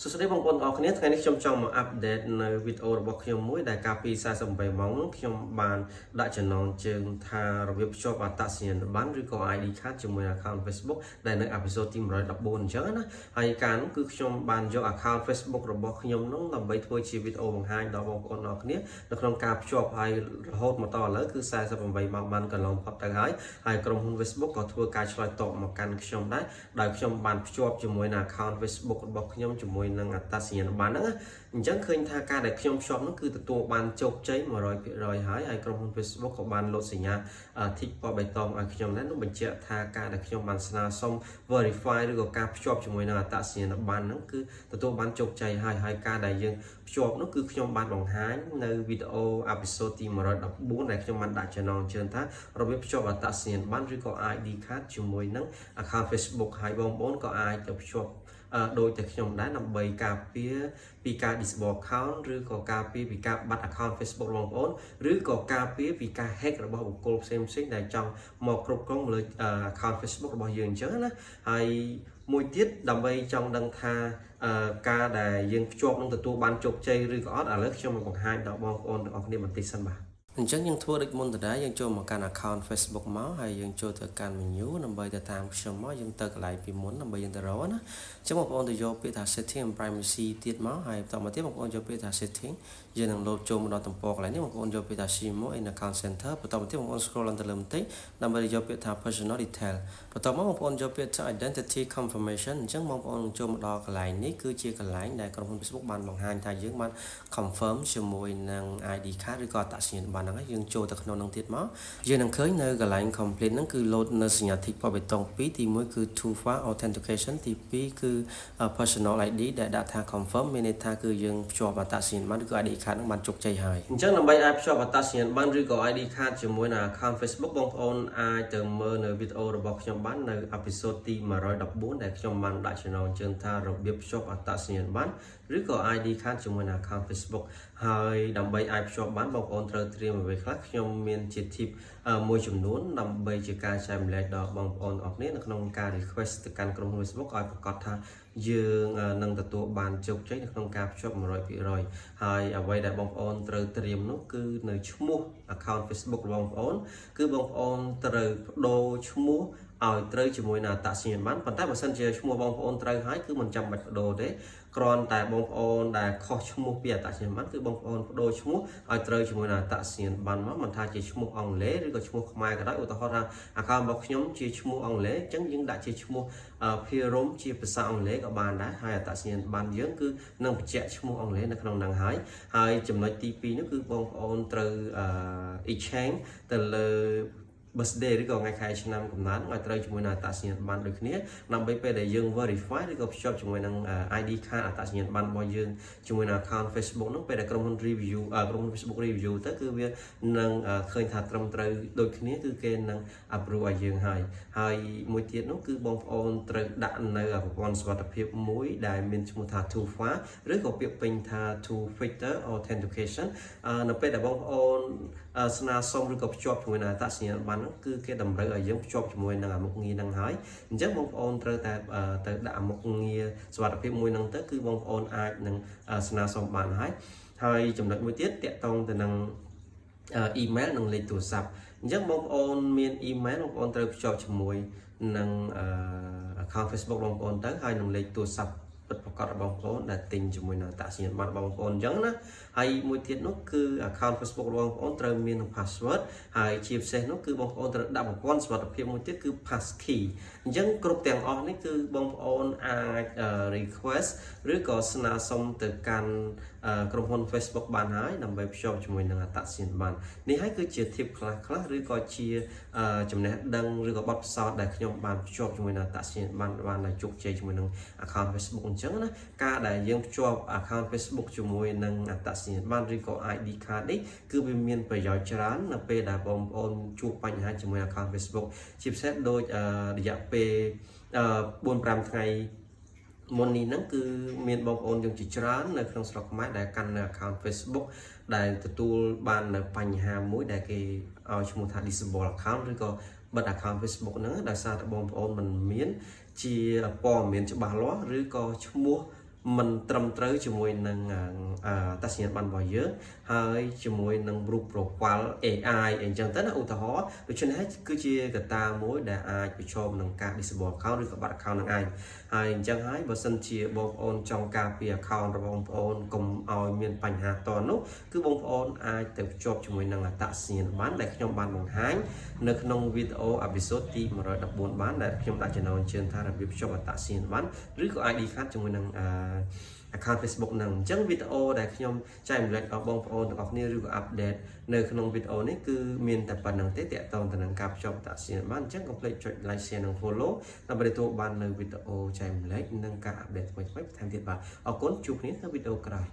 សួស្តីបងប្អូនអរគ្នាថ្ងៃនេះខ្ញុំចង់មកអាប់ដេតនៅវីដេអូរបស់ខ្ញុំមួយដែលកាលពី48ម៉ោងខ្ញុំបានដាក់ចំណងជើងថារបៀបភ្ជាប់អត្តសញ្ញាណប័ណ្ណឬក៏ ID card ជាមួយ account Facebook ដែលនៅអេពីសូតទី114អញ្ចឹងណាហើយការនោះគឺខ្ញុំបានយក account Facebook របស់ខ្ញុំនោះដើម្បីធ្វើជាវីដេអូបង្ហាញដល់បងប្អូនអរគ្នានៅក្នុងការភ្ជាប់ហើយរហូតមកដល់ឥឡូវគឺ48ម៉ោងបានកន្លងផុតទៅហើយក្រុមហ៊ុន Facebook ក៏ធ្វើការឆ្លើយតបមកកាន់ខ្ញុំដែរដោយខ្ញុំបានភ្ជាប់ជាមួយនឹង account Facebook របស់ខ្ញុំជាមួយនឹងអត្តសញ្ញាណប័ណ្ណហ្នឹងអញ្ចឹងឃើញថាការដែលខ្ញុំភ្ជាប់នោះគឺទទួលបានជោគជ័យ 100% ហើយក្រុមហ៊ុន Facebook ក៏បានលោតសញ្ញា tick ពណ៌បៃតងឲ្យខ្ញុំដែរនោះបញ្ជាក់ថាការដែលខ្ញុំបានស្នើសុំ verify ឬក៏ការភ្ជាប់ជាមួយនឹងអត្តសញ្ញាណប័ណ្ណហ្នឹងគឺទទួលបានជោគជ័យហើយការដែលយើងភ្ជាប់នោះគឺខ្ញុំបានបង្ហាញនៅវីដេអូអេពីសូតទី114ដែលខ្ញុំបានដាក់ចំណងជើងថារបៀបភ្ជាប់អត្តសញ្ញាណប័ណ្ណឬក៏ ID card ជាមួយនឹង account Facebook ហើយបងប្អូនក៏អាចទៅភ្ជាប់ដោយតែខ្ញុំដែរដើម្បីការពារពីការ disable account ឬក៏ការពារពីការបាត់ account Facebook បងប្អូនឬក៏ការពារពីការ hack របស់បុគ្គលផ្សេងៗដែលចង់មកគ្រប់គ្រងលើ account Facebook របស់យើងអញ្ចឹងណាហើយមួយទៀតដើម្បីចង់ដឹងថាការដែលយើងភ្ជាប់នឹងទទួលបានជោគជ័យឬក៏អត់ឥឡូវខ្ញុំមកបង្ហាញដល់បងប្អូនទាំងអស់គ្នាបន្តិចសិនបាទអញ្ចឹងយើងធ្វើដូចមុនដដែលយើងចូលមកកាន់ account Facebook មកហើយយើងចូលទៅកាន់ menu ដើម្បីទៅតាមខ្ញុំមកយើងទៅកន្លែងពីមុនដើម្បីយើងទៅរកណាអញ្ចឹងបងប្អូនទៅយកពាក្យថា setting and privacy ទៀតមកហើយបន្តមកទៀតបងប្អូនយកពាក្យថា setting យើងនឹងលោតចូលមកដល់ទំព័រកន្លែងនេះបងប្អូនយកពាក្យថា see more in account center បន្តមកទៀតបងប្អូន scroll ឡើងទៅលើបន្តិចដើម្បីយកពាក្យថា personal detail បន្តមកបងប្អូនយកពាក្យថា identity confirmation អញ្ចឹងបងប្អូនចូលមកដល់កន្លែងនេះគឺជាកន្លែងដែលក្រុមហ៊ុន Facebook បានបង្ហាញថាយើងបាន confirm ជាមួយនឹង ID card ឬក៏អត្តសញ្ញាណប័ណ្ណហ្នឹងហើយយើងចូលទៅក្នុងហ្នឹងទៀតមកយើងនឹងឃើញនៅកន្លែង complete ហ្នឹងគឺ load នៅសញ្ញា tick ពណ៌បៃតង2ទី1គឺ two factor authentication ទី2គឺ personal ID ដែលដាក់ថា confirm មានន័យថាគឺយើងភ្ជាប់អត្តសញ្ញាណប័ណ្ណឬក៏ ID card ហ្នឹងបានជោគជ័យហើយអញ្ចឹងដើម្បីអាចភ្ជាប់អត្តសញ្ញាណប័ណ្ណឬក៏ ID card ជាមួយនឹង account Facebook បងប្អូនអាចទៅមើលនៅវីដេអូរបស់ខ្ញុំបាននៅអេពីសូតទី114ដែលខ្ញុំបានដាក់ចំណងជើងថារបៀបភ្ជាប់អត្តសញ្ញាណប័ណ្ណឬក៏ ID card ជាមួយនឹង account Facebook ហើយដើម្បីអាចភ្ជាប់បានបងប្អូនត្រូវត្រៀមអ្វីខ្លះខ្ញុំមានជា tip មួយចំនួនដើម្បីជាការចែកម្លែកដល់បងប្អូនអរគ្នានៅក្នុងការ request ទៅកាន់ក្រុមហ៊ុន Facebook ឲ្យប្រកាសថាយើងនឹងទទួលបានជោគជ័យនៅក្នុងការភ្ជាប់ 100% ហើយអ្វីដែលបងប្អូនត្រូវត្រៀមនោះគឺនៅឈ្មោះ account Facebook របស់បងប្អូនគឺបងប្អូនត្រូវបដូរឈ្មោះឲ្យត្រូវជាមួយនឹងអត្តសញ្ញាណប័ណ្ណប៉ុន្តែបើសិនជាឈ្មោះបងប្អូនត្រូវហើយគឺមិនចាំបាច់បដូរទេគ្រាន់តែបងប្អូនដែលខុសឈ្មោះពីអត្តសញ្ញាណប័ណ្ណគឺបងប្អូនបដូរឈ្មោះឲ្យត្រូវជាមួយនឹងអត្តសញ្ញាណប័ណ្ណមកមិនថាជាឈ្មោះអង់គ្លេសឬក៏ឈ្មោះខ្មែរក៏ដោយឧទាហរណ៍ថា account របស់ខ្ញុំជាឈ្មោះអង់គ្លេសអញ្ចឹងយើងដាក់ជាឈ្មោះភារមជាភាសាអង់គ្លេសក៏បានដែរហើយអត្តសញ្ញាណប័ណ្ណយើងគឺនឹងបញ្ជាក់ឈ្មោះអង់គ្លេសនៅក្នុងហ្នឹងហើយចំណុចទី2នោះគឺបងប្អូនត្រូវ exchange ទៅលើ birthday ឬក៏ថ្ងៃខែឆ្នាំកំណើតឲ្យត្រូវជាមួយនឹងអត្តសញ្ញាណប័ណ្ណដូចគ្នាដើម្បីពេលដែលយើង verify ឬក៏ភ្ជាប់ជាមួយនឹង ID card អត្តសញ្ញាណប័ណ្ណរបស់យើងជាមួយនឹង account Facebook នោះពេលដែលក្រុមហ៊ុន review ក្រុមហ៊ុន Facebook review ទៅគឺវានឹងឃើញថាត្រឹមត្រូវដូចគ្នាគឺគេនឹង approve ឲ្យយើងហើយមួយទៀតនោះគឺបងប្អូនត្រូវដាក់នៅប្រព័ន្ធសុវត្ថិភាពមួយដែលមានឈ្មោះថា two factor ឬក៏ពាក្យពេញថា two factor authentication នៅពេលដែលបងប្អូនស្នើសុំឬក៏ភ្ជាប់ជាមួយនឹងអត្តសញ្ញាណប័ណ្ណគឺគេតម្រូវឲ្យយើងភ្ជាប់ជាមួយនឹងមុខងារហ្នឹងហើយអញ្ចឹងបងប្អូនត្រូវតែទៅដាក់មុខងារសុវត្ថិភាពមួយហ្នឹងទៅគឺបងប្អូនអាចនឹងស្នើសុំបានហើយចំណុចមួយទៀតតាក់ទងទៅនឹង email និងលេខទូរស័ព្ទអញ្ចឹងបងប្អូនមាន email បងប្អូនត្រូវភ្ជាប់ជាមួយនឹង account Facebook បងប្អូនទៅហើយនឹងលេខទូរស័ព្ទពិតប្រាកដរបស់បងប្អូនដែលទិញជាមួយនឹងអត្តសញ្ញាណប័ណ្ណបងប្អូនអញ្ចឹងណាហើយមួយទៀតនោះគឺ account Facebook របស់បងប្អូនត្រូវមាននឹង password ហើយជាពិសេសនោះគឺបងប្អូនត្រូវដាក់ប្រព័ន្ធសុវត្ថិភាពមួយទៀតគឺ passkey អញ្ចឹងគ្រប់ទាំងអស់នេះគឺបងប្អូនអាច request ឬក៏ស្នើសុំទៅកាន់ក្រុមហ៊ុន Facebook បានហើយដើម្បីភ្ជាប់ជាមួយនឹងអត្តសញ្ញាណប័ណ្ណនេះហើយគឺជា tip ខ្លះឬក៏ជាចំណេះដឹងឬក៏បទពិសោធន៍ដែលខ្ញុំបានភ្ជាប់ជាមួយនឹងអត្តសញ្ញាណប័ណ្ណបានជោគជ័យជាមួយនឹង account Facebook អញ្ចឹងណាការដែលយើងភ្ជាប់ account Facebook ជាមួយនឹងអត្តសញ្ញាណប័ណ្ណឬក៏ ID card នេះគឺវាមានប្រយោជន៍ច្រើននៅពេលដែលបងប្អូនជួបបញ្ហាជាមួយ account Facebook ជាពិសេសដូចរយៈពេល4-5 ថ្ងៃមុននេះហ្នឹងគឺមានបងប្អូនយើងជាច្រើននៅក្នុងស្រុកខ្មែរដែលកាន់នៅ account Facebook ដែលទទួលបាននៅបញ្ហាមួយដែលគេឲ្យឈ្មោះថា disable account ឬក៏បិទ account Facebook ហ្នឹងដោយសារតែបងប្អូនមិនមានជាព័ត៌មានច្បាស់លាស់ឬក៏ឈ្មោះ มันត្រឹមត្រូវជាមួយនឹងតសញ្ញាណប័ណ្ណរបស់យើងហើយជាមួយនឹង group profile AI អីចឹងទៅណាឧទាហរណ៍ដូច្នេះគឺជាកត្តាមួយដែលអាចប្រឈមនឹងការ disable account ឬក៏បាត់ account នឹងឯងហើយអញ្ចឹងហើយបើសិនជាបងប្អូនចង់ការពារ account របស់បងប្អូនកុំឲ្យមានបញ្ហាតនោះគឺបងប្អូនអាចទៅភ្ជាប់ជាមួយនឹងអត្តសញ្ញាណប័ណ្ណដែលខ្ញុំបានបង្ហាញនៅក្នុងវីដេអូ episode ទី114បានដែលខ្ញុំដាក់ចំណងជើងថារបៀបភ្ជាប់អត្តសញ្ញាណប័ណ្ណឬក៏ ID card ជាមួយនឹងaccount Facebook ហ្នឹងអញ្ចឹងវីដេអូដែលខ្ញុំចែករំលែកដល់បងប្អូនទាំងអស់គ្នាឬក៏ update នៅក្នុងវីដេអូនេះគឺមានតែប៉ុណ្្នឹងទេទាក់ទងទៅនឹងការភ្ជាប់អត្តសញ្ញាណប័ណ្ណអញ្ចឹងកុំភ្លេចចុច like share និង follow ដើម្បីទទួលបាននៅវីដេអូចែករំលែកនិងការ update ថ្មីៗបន្ថែមទៀតបាទអរគុណជួបគ្នានៅវីដេអូក្រោយ